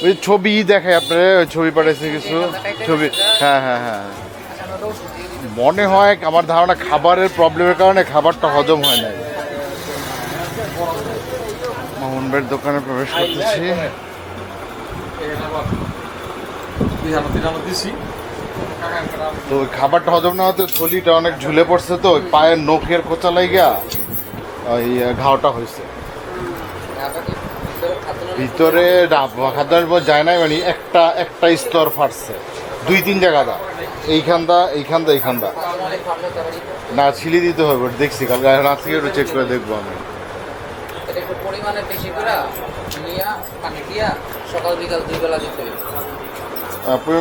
ওই ছবি দেখায় আপনারা, ছবি পাঠাইছে কিছু ছবি। হ্যাঁ হ্যাঁ হ্যাঁ, মনে হয় আমার ধারণা খাবারের প্রবলেমের কারণে খাবারটা হজম হয় না। মামুন ভাইয়ের দোকানে প্রবেশ করতেছি। তো খাবারটা হজম না হতে থলিটা অনেক ঝুলে পড়ছে, তো পায়ের নখের কোচা লাইগা ওই ঘাওটা হয়েছে। ভিতরে খাদ্য যায় না, মানে একটা স্তর ফাটছে, 2-3 জায়গা দা, এইখানটা না ছিলি দিতে হবে। দেখছি কালকে রাত থেকে একটু চেক করে দেখবো আমি। পরিমাণ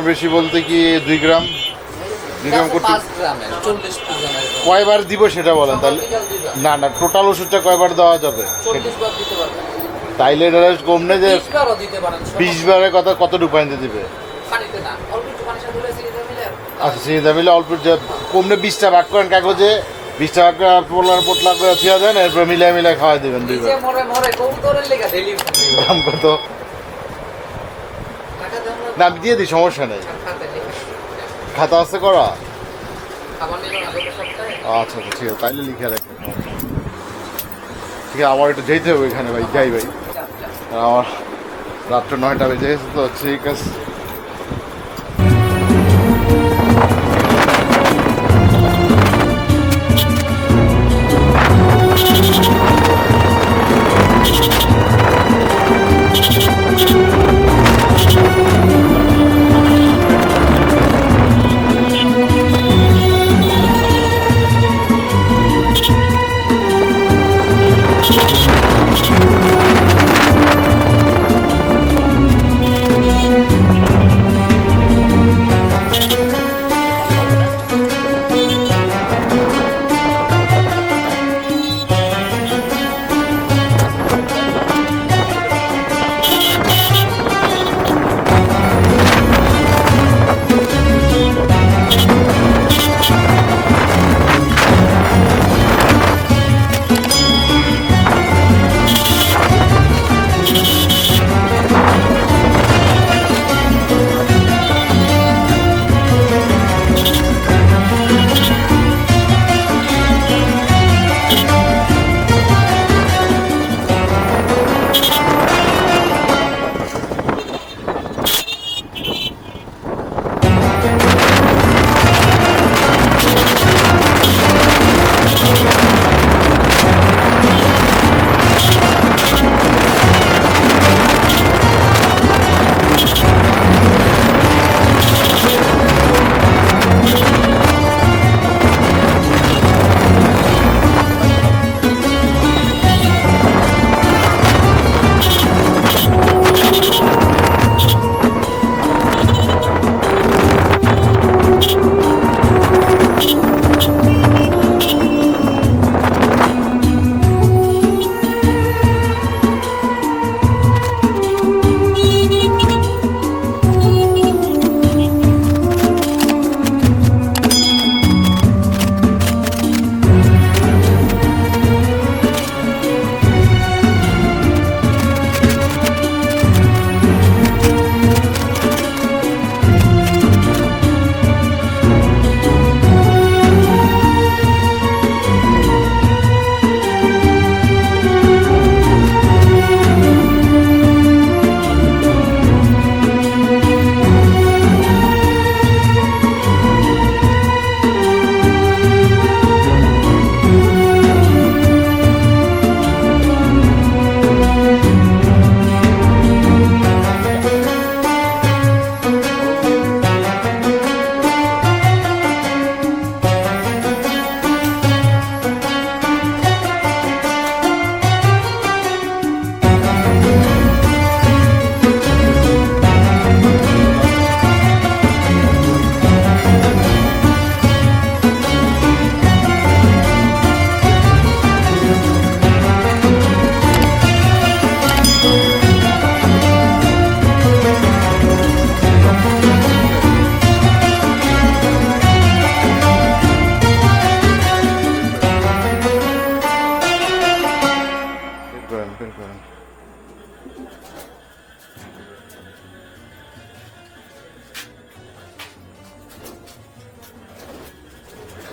বেশি বলতে কি 2 গ্রাম করতে কয়বার দিব সেটা বলেন তাহলে। না না, টোটাল ওষুধটা কয়বার দেওয়া যাবে তাইলে কম নেই যে 20 বারের কথা কতটুকু পানিতে দিবে? আচ্ছা চিনিটা মিলে অল্প কমনে 20টা ভাগ করেন কাগজে, 20টা ভাগ করে পোটলা করে থিয়া দেন, এরপর মিলাই খাওয়াই দেবেন 2 বার। দাম কত? না আমি দিয়ে দিই, সমস্যা নেই। খাতা আছে করা? আচ্ছা আচ্ছা ঠিক আছে, তাইলে লিখে রাখেন। ঠিক আছে, আমার একটু যেতে হবে এখানে ভাই, যাই ভাই। আমার রাত্র 9টা বেজে গেছে তো, ঠিক আছে।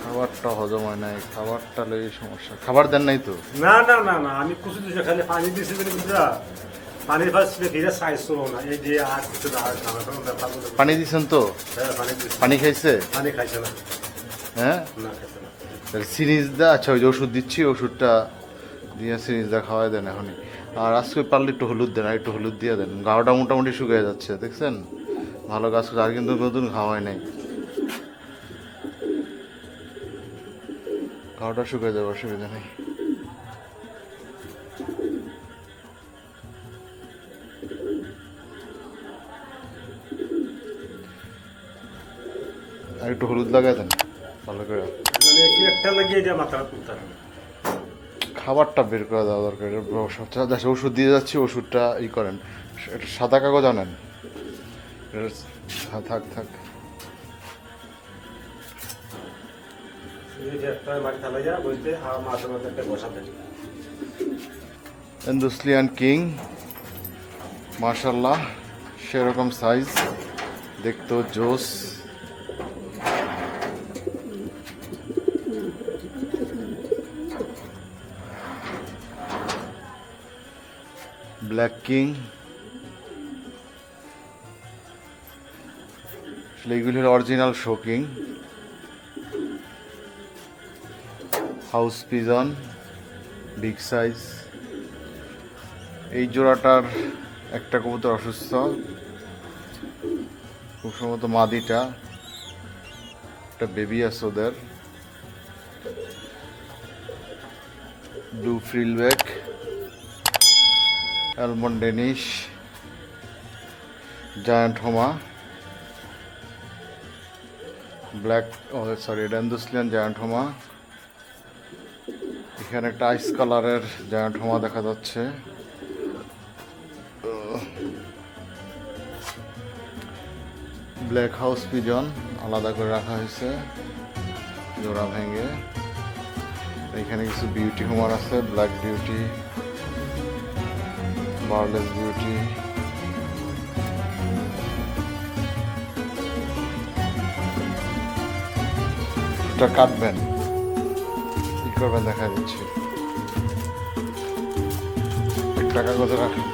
খাবারটা হজম হয় নাই, খাবারটা লেগে সমস্যা। খাবার দেন নাই তো? না না না না, আমি কুচু দিয়েছি, খালি পানি দিয়েছি বুঝলা। পানির ফার্স্ট ফিরে সাইজ ছিল না, এই যে আর কিছু না, পানি দিছেন তো? হ্যাঁ পানি দিয়েছি। পানি খাইছে? পানি খাইছে না। হ্যাঁ না খাইছে না। সিরিজ দা, আচ্ছা ওই যে ওষুধ দিচ্ছি, ওষুধটা দিয়ে সিরিজ দা খাওয়াই দেন এখনই। আর আজকে পারলে একটু হলুদ দেন, আর একটু হলুদ দিয়ে দেন। গাওটা মোটামুটি শুকিয়ে যাচ্ছে, দেখছেন? ভালো গাছ, আর কিন্তু নতুন খাওয়াই নাই। গাওটা শুকিয়ে যাবে, অসুবিধা নেই। আর একটু হলুদ লাগাই দেন ভালো করে। মানে কি একটা লাগিয়ে যা মাথা তুলতে হবে। খাবারটা বের করে দেওয়া দরকার। সবচেয়ে ওষুধ দিয়ে যাচ্ছি, ওষুধটা ই করেন। একটা সাদা কাগজ আনেন। থাক থাক। ইন্দুসলিয়ান কিং, মাশাল্লাহ, সেরকম সাইজ। দেখতো জোস। ব্ল্যাক কিং, এগুলি হলো original shocking. House pigeon big size. এই জোড়াটার একটা কবুতর অসুস্থ, খুব সম্ভবত মাদিটা, একটা বেবি আছে ওদের। Blue frillback, almond Danish, giant homer, black এটা অ্যান্ডালুসিয়ান জায়ান্ট হোমা। এখানে একটা আইস কালারের জায়ান্ট হোমা দেখা যাচ্ছে। ব্ল্যাক হাউস পিজন আলাদা করে রাখা হয়েছে জোড়া ভেঙে। এখানে কিছু বিউটি হোমার আছে, ব্ল্যাক বিউটি, বার্লেস বিউটি। এটা কাটবেন, কি করবেন দেখা যাচ্ছে। একটা কাগজে রাখেন।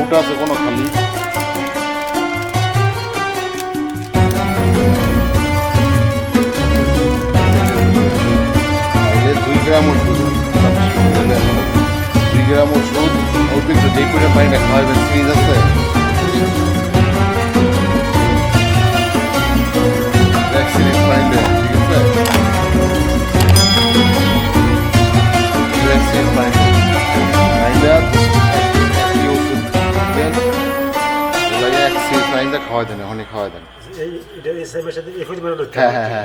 ওটা আছে কোনো খালি তাহলে 2 গ্রাম ওষুধ, 2 গ্রাম ওষুধ অতিরিক্ত যে করে পানিটা খাওয়াবেন, ফ্রিজ আছে ভ্যাকসিনের পানি দেন, ঠিক আছে, ভ্যাকসিনের পানি খাওয়াই দেন, অনেক খাওয়াই দেন। হ্যাঁ হ্যাঁ হ্যাঁ